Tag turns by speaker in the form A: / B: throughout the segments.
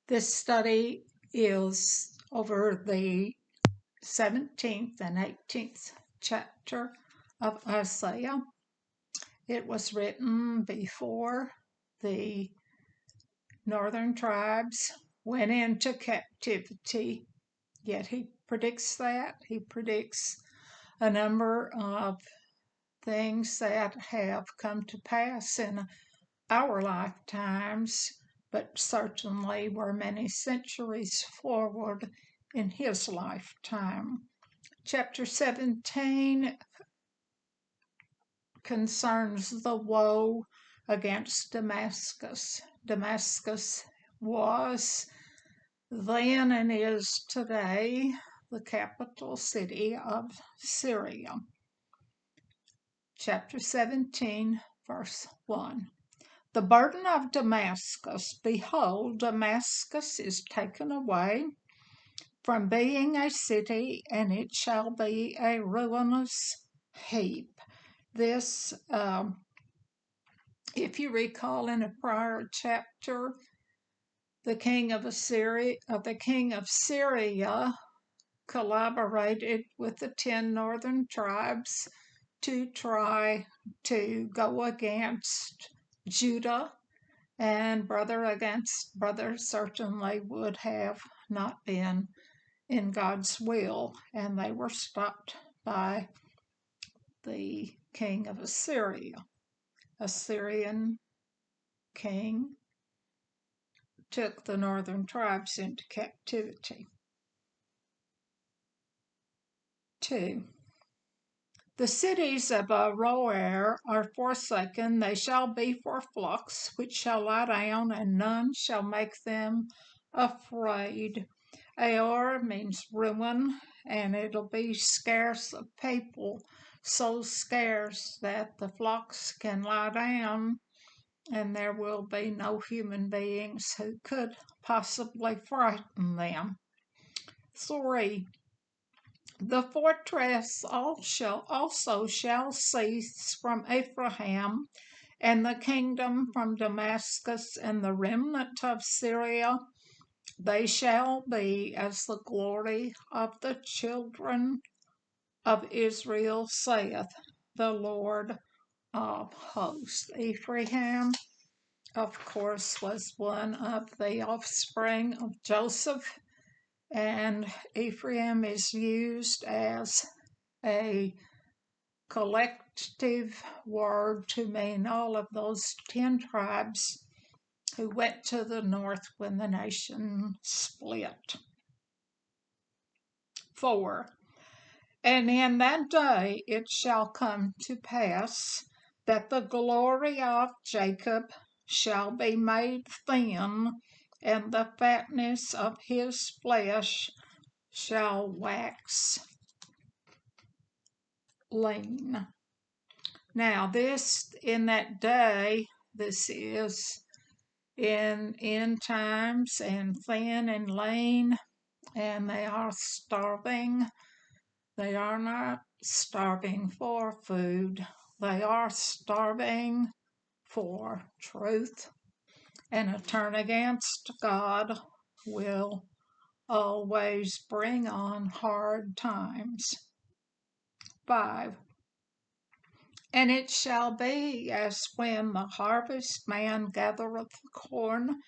A: This study is over the 17th and 18th chapter of Isaiah. It was written before the northern tribes went into captivity, yet he predicts that. He predicts a number of things that have come to pass in our lifetimes, but certainly were many centuries forward in his lifetime. Chapter 17 concerns the woe against Damascus. Damascus was then and is today the capital city of Syria. Chapter 17, verse 1. The burden of Damascus. Behold, Damascus is taken away from being a city, and it shall be a ruinous heap. This, if you recall in a prior chapter, the king of Syria collaborated with the 10 northern tribes to try to go against Judah, and brother against brother certainly would have not been in God's will, and they were stopped by the king of Assyria. Assyrian king took the northern tribes into captivity. 2. The cities of Aroer are forsaken, they shall be for flocks, which shall lie down, and none shall make them afraid. Aor means ruin, and it'll be scarce of people, so scarce that the flocks can lie down, and there will be no human beings who could possibly frighten them. 3. The fortress also shall cease from Ephraim, and the kingdom from Damascus, and the remnant of Syria. They shall be as the glory of the children of Israel, saith the Lord of hosts. Ephraim, of course, was one of the offspring of Joseph, and Ephraim is used as a collective word to mean all of those 10 tribes who went to the north when the nation split. 4. And in that day it shall come to pass that the glory of Jacob shall be made thin, and the fatness of his flesh shall wax lean. Now, this in that day, this is in end times, and thin and lean, and they are starving. They are not starving for food, they are starving for truth, and a turn against God will always bring on hard times. 5. And it shall be as when the harvestman gathereth corn,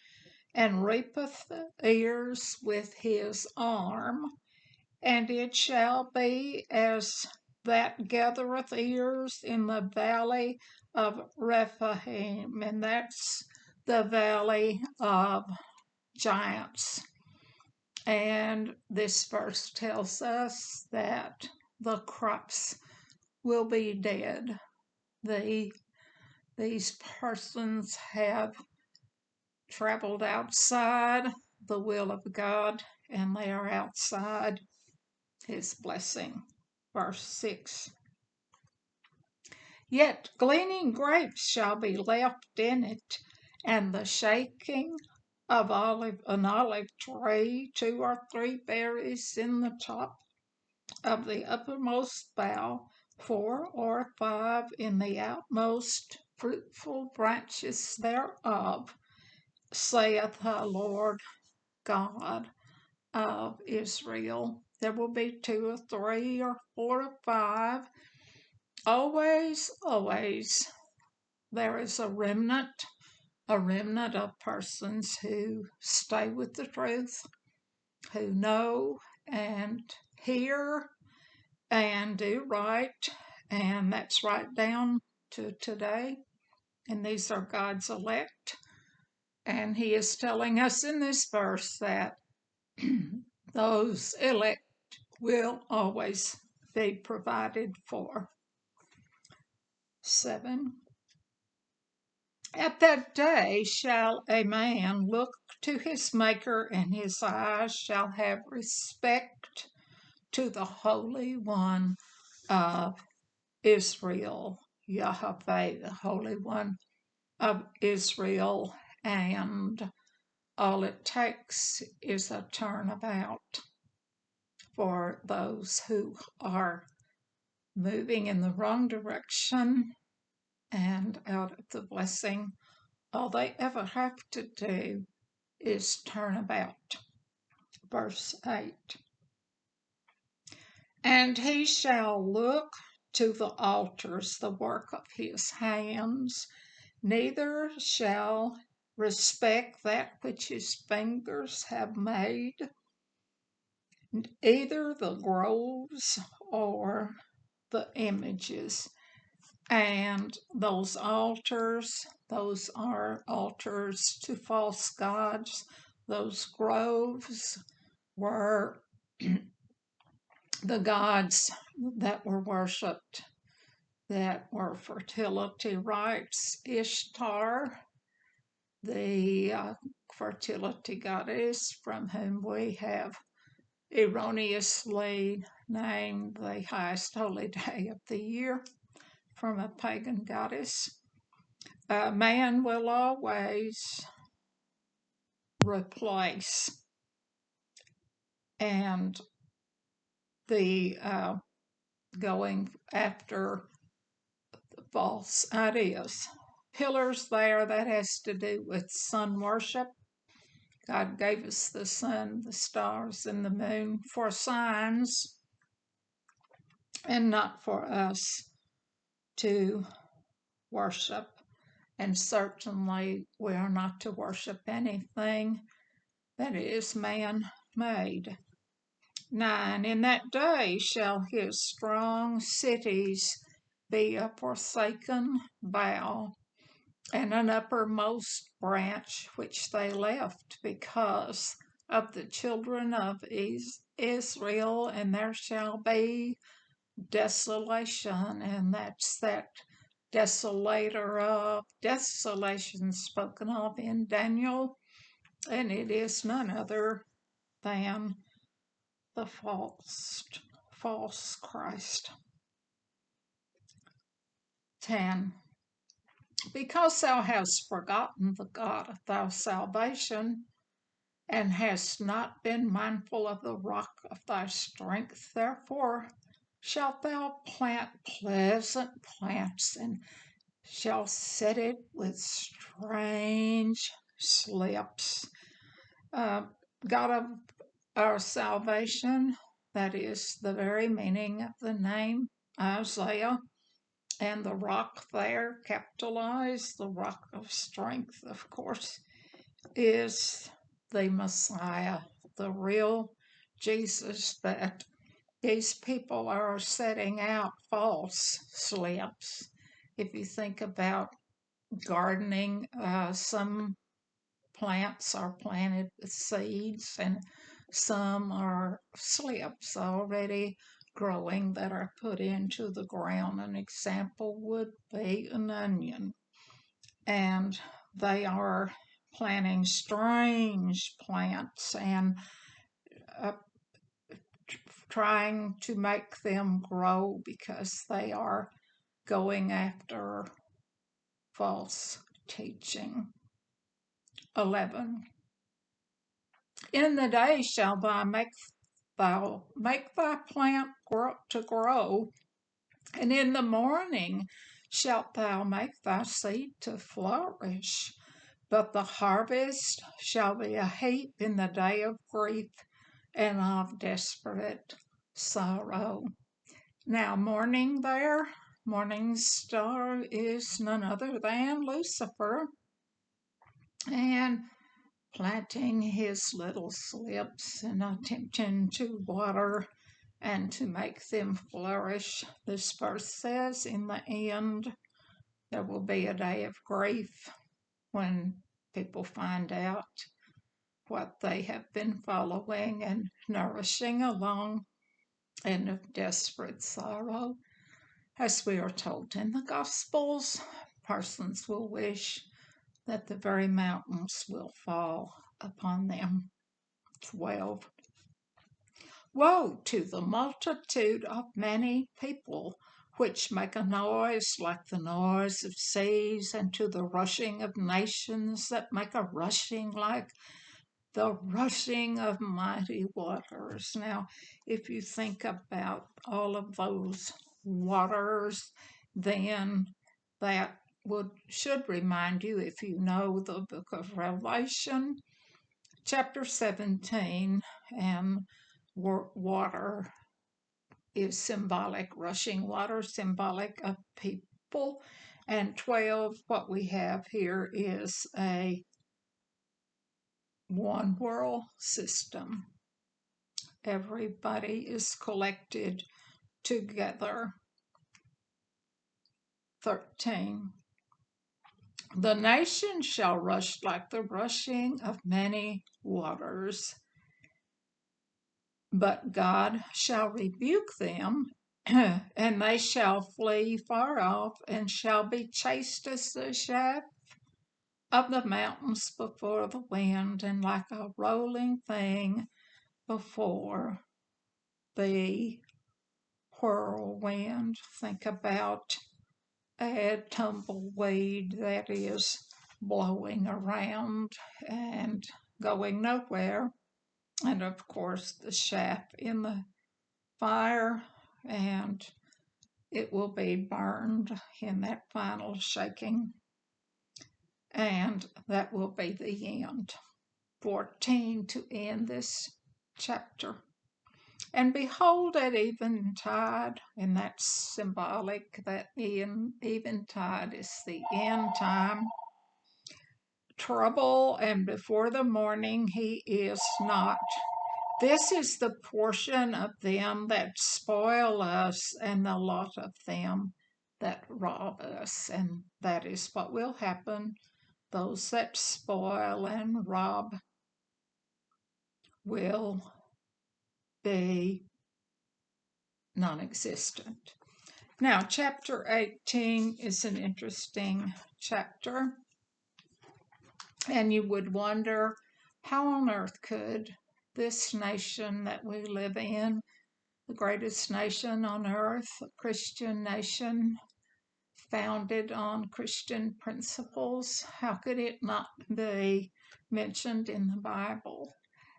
A: and reapeth the ears with his arm, and it shall be as that gathereth ears in the valley of Rephaim, and that's the valley of giants. And this verse tells us that the crops will be dead. These persons have traveled outside the will of God, and they are outside his blessing. Verse 6. Yet gleaning grapes shall be left in it, and the shaking of an olive tree, 2 or 3 berries in the top of the uppermost bough, 4 or 5 in the outmost fruitful branches thereof, saith the Lord God of Israel. There will be 2 or 3 or 4 or 5. Always, always, there is a remnant of persons who stay with the truth, who know and hear and do right, and that's right down to today. And these are God's elect. And he is telling us in this verse that those elect will always be provided for. 7. At that day shall a man look to his Maker, and his eyes shall have respect to the Holy One of Israel, Yahweh, the Holy One of Israel, and all it takes is a turnabout for those who are moving in the wrong direction and out of the blessing. All they ever have to do is turn about. Verse 8. And he shall look to the altars, the work of his hands, neither shall respect that which his fingers have made, either the groves or the images. And those altars, those are altars to false gods. Those groves were the gods that were worshipped, that were fertility rites. Ishtar, the fertility goddess from whom we have erroneously named the highest holy day of the year from a pagan goddess. Man will always replace, and the going after false ideas. Pillars there, that has to do with sun worship. God gave us the sun, the stars, and the moon for signs, and not for us to worship. And certainly we are not to worship anything that is man-made. 9. In that day shall his strong cities be a forsaken bough, and an uppermost branch which they left because of the children of Israel, and there shall be desolation, and that's that desolator of desolation spoken of in Daniel, and it is none other than the false Christ. 10. Because thou hast forgotten the God of thy salvation, and hast not been mindful of the rock of thy strength, therefore shalt thou plant pleasant plants, and shall set it with strange slips. God of our salvation, that is the very meaning of the name Isaiah, and the rock there, capitalized, the rock of strength, of course, is the Messiah, the real Jesus that these people are setting out false slips. If you think about gardening, some plants are planted with seeds and some are slips already growing that are put into the ground. An example would be an onion. And they are planting strange plants and trying to make them grow because they are going after false teaching. 11. In the day shall thou make thy plant grow, and in the morning shalt thou make thy seed to flourish. But the harvest shall be a heap in the day of grief and of desperate sorrow. Now, morning there, morning star is none other than Lucifer, and planting his little slips and attempting to water and to make them flourish. This verse says, in the end, there will be a day of grief when people find out what they have been following and nourishing along, and of desperate sorrow. As we are told in the Gospels, persons will wish that the very mountains will fall upon them. 12. Woe to the multitude of many people which make a noise like the noise of seas, and to the rushing of nations that make a rushing like the rushing of mighty waters. Now, if you think about all of those waters, then that should remind you, if you know the book of Revelation, chapter 17, and water is symbolic, rushing water, symbolic of people. And 12, what we have here is a one world system. Everybody is collected together. 13. The nation shall rush like the rushing of many waters, but God shall rebuke them, and they shall flee far off, and shall be chased as the chaff of the mountains before the wind, and like a rolling thing before the whirlwind. Think about a tumbleweed that is blowing around and going nowhere, and of course the chaff in the fire, and it will be burned in that final shaking, and that will be the end. 14, to end this chapter. And behold, at eventide, and that's symbolic, that eventide is the end time. Trouble, and before the morning he is not. This is the portion of them that spoil us, and the lot of them that rob us. And that is what will happen. Those that spoil and rob will be non-existent. Now, chapter 18 is an interesting chapter, and you would wonder, how on earth could this nation that we live in, the greatest nation on earth, a Christian nation founded on Christian principles, how could it not be mentioned in the Bible?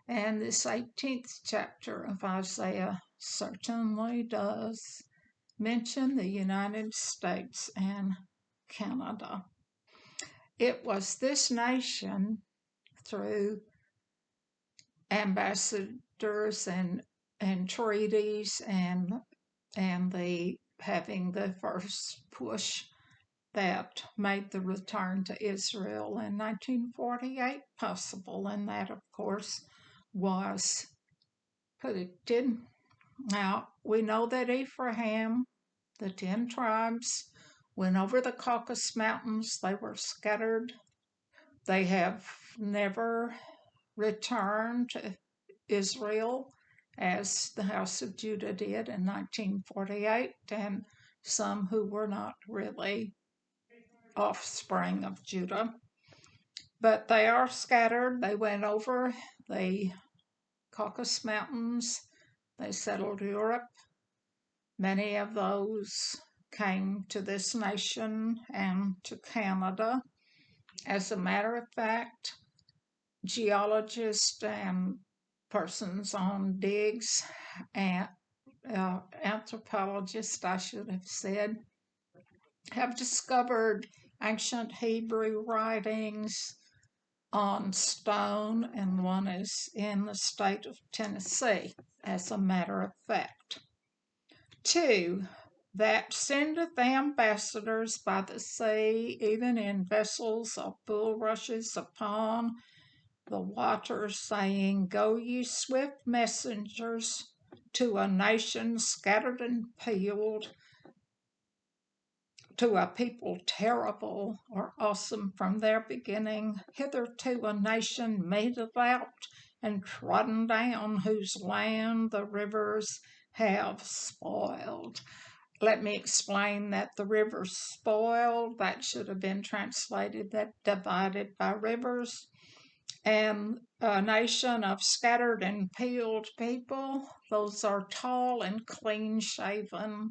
A: And this 18th chapter of Isaiah certainly does mention the United States and Canada. It was this nation, through ambassadors and treaties and the having the first push, that made the return to Israel in 1948 possible, and that, of course, was predicted. Now, we know that Ephraim, the 10 tribes, went over the Caucasus Mountains. They were scattered. They have never returned to Israel as the house of Judah did in 1948, and some who were not really offspring of Judah. But they are scattered. They went over the Caucasus Mountains. They settled Europe. Many of those came to this nation and to Canada. As a matter of fact, geologists and persons on digs and anthropologists, I should have said, have discovered ancient Hebrew writings on stone, and one is in the state of Tennessee, as a matter of fact. 2. That sendeth ambassadors by the sea, even in vessels of bulrushes upon the waters, saying, Go ye swift messengers to a nation scattered and peeled, to a people terrible or awesome from their beginning, hitherto a nation meted out and trodden down, whose land the rivers have spoiled. Let me explain that the rivers spoiled, that should have been translated that divided by rivers, and a nation of scattered and peeled people. Those are tall and clean shaven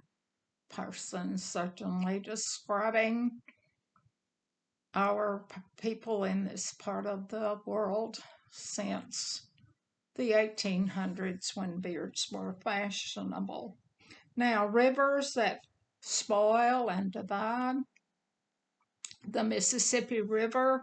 A: persons, certainly describing our people in this part of the world since the 1800s when beards were fashionable. Now, rivers that spoil and divide. The Mississippi River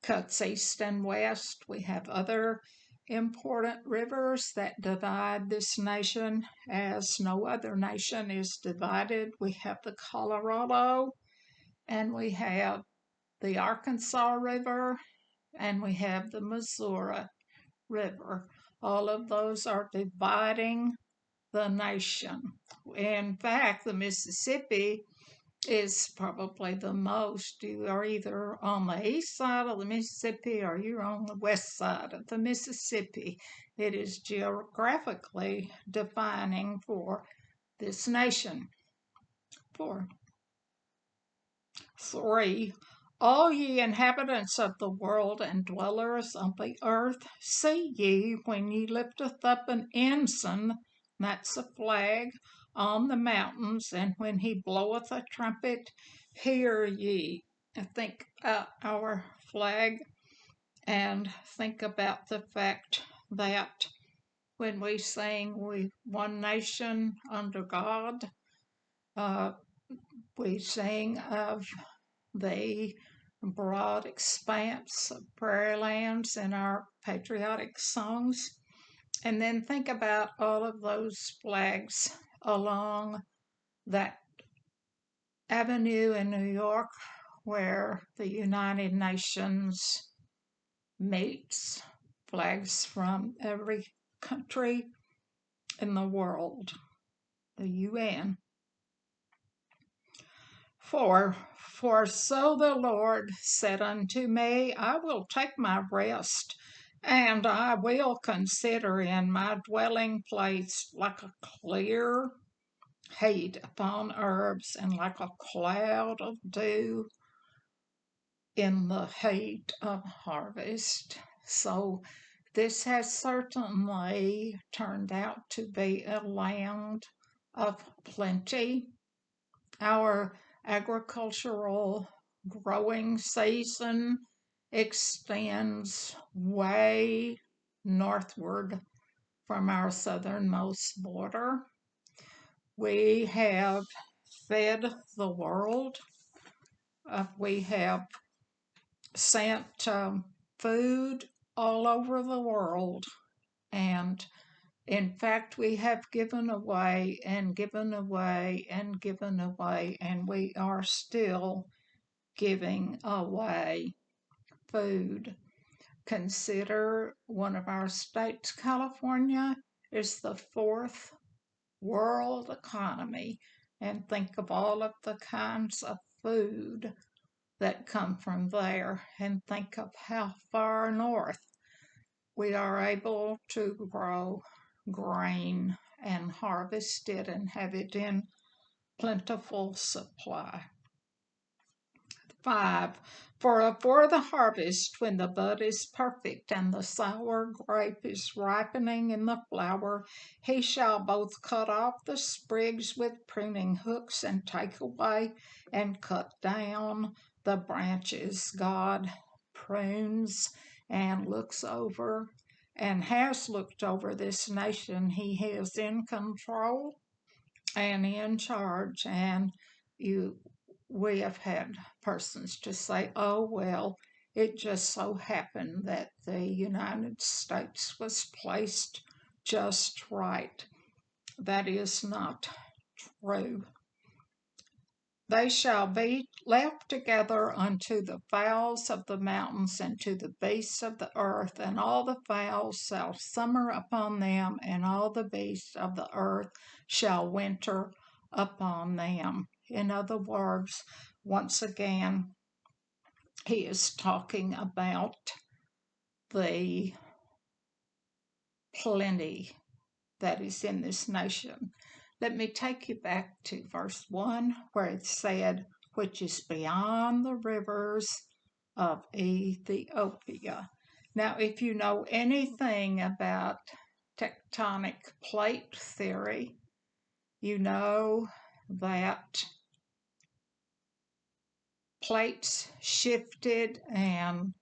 A: cuts east and west. We have other important rivers that divide this nation as no other nation is divided. We have the Colorado, and we have the Arkansas River, and we have the Missouri River. All of those are dividing the nation. In fact, the Mississippi is probably the most. You are either on the east side of the Mississippi or you're on the west side of the Mississippi. It is geographically defining for this nation. 4. 3. All ye inhabitants of the world and dwellers on the earth, see ye when ye lifteth up an ensign, that's a flag, on the mountains, and when he bloweth a trumpet, hear ye. Think about our flag and think about the fact that when we sing we one nation under God, we sing of the broad expanse of prairie lands in our patriotic songs. And then think about all of those flags along that avenue in New York where the United Nations meets, flags from every country in the world, the UN. 4. For so the Lord said unto me, I will take my rest, and I will consider in my dwelling place like a clear heat upon herbs, and like a cloud of dew in the heat of harvest. So this has certainly turned out to be a land of plenty. Our agricultural growing season extends way northward from our southernmost border. We have fed the world. We have sent food all over the world, and in fact, we have given away and given away and given away, and we are still giving away food. Consider one of our states, California, is the 4th world economy, and think of all of the kinds of food that come from there, and think of how far north we are able to grow grain and harvest it and have it in plentiful supply. 5. For the harvest, when the bud is perfect and the sour grape is ripening in the flower, he shall both cut off the sprigs with pruning hooks and take away and cut down the branches. God prunes and looks over and has looked over this nation. He is in control and in charge, and we have had persons to say, oh, well, It just so happened that the United States was placed just right. That is not true. They shall be left together unto the fowls of the mountains and to the beasts of the earth, and all the fowls shall summer upon them, and all the beasts of the earth shall winter upon them. In other words, once again, he is talking about the plenty that is in this nation. Let me take you back to verse 1 where it said, which is beyond the rivers of Ethiopia. Now, if you know anything about tectonic plate theory, you know that plates shifted and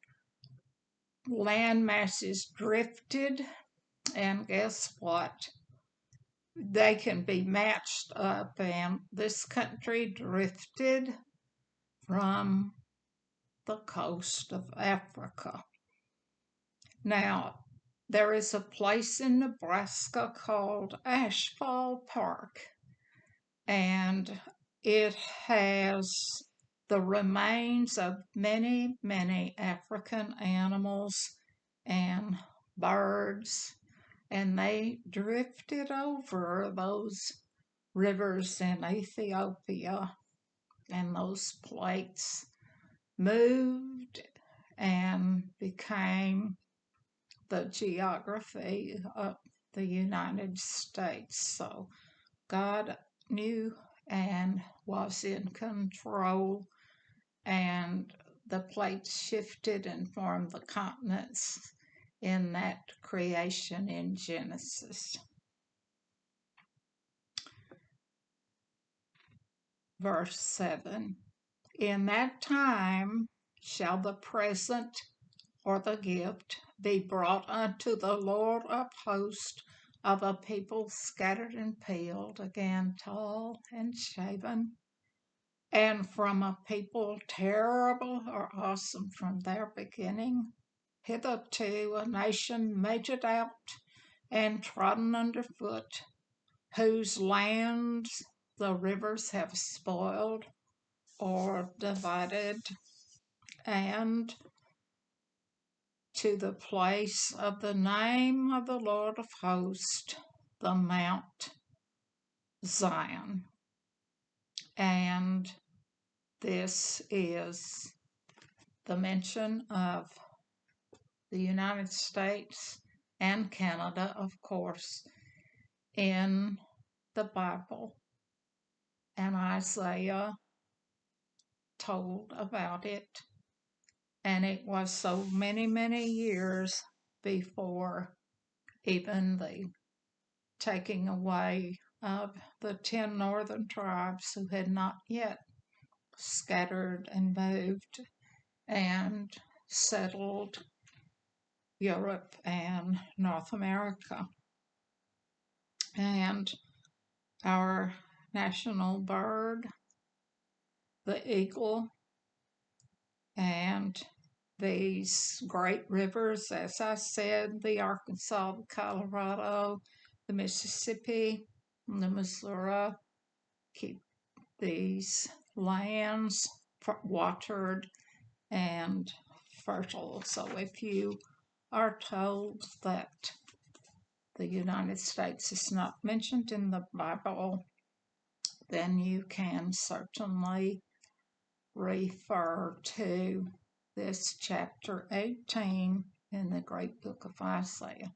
A: land masses drifted, and guess what? They can be matched up, and this country drifted from the coast of Africa. Now, there is a place in Nebraska called Ashfall Park, and it has the remains of many, many African animals and birds, and they drifted over those rivers in Ethiopia, and those plates moved and became the geography of the United States. So God knew and was in control, and the plates shifted and formed the continents in that creation in Genesis. Verse 7, in that time shall the present or the gift be brought unto the Lord of hosts of a people scattered and peeled, again tall and shaven, and from a people terrible or awesome from their beginning, hitherto a nation measured out and trodden underfoot, whose lands the rivers have spoiled or divided, and to the place of the name of the Lord of hosts, the Mount Zion. And this is the mention of the United States and Canada, of course, in the Bible. And Isaiah told about it. And it was so many, many years before even the taking away of the 10 northern tribes who had not yet scattered and moved and settled Europe and North America. And our national bird, the eagle, and these great rivers, as I said, the Arkansas, the Colorado, the Mississippi, and the Missouri, keep these lands watered and fertile. So if you are told that the United States is not mentioned in the Bible, then you can certainly refer to this chapter 18 in the great book of Isaiah.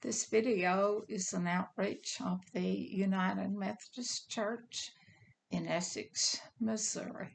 A: This video is an outreach of the United Methodist Church in Essex, Missouri.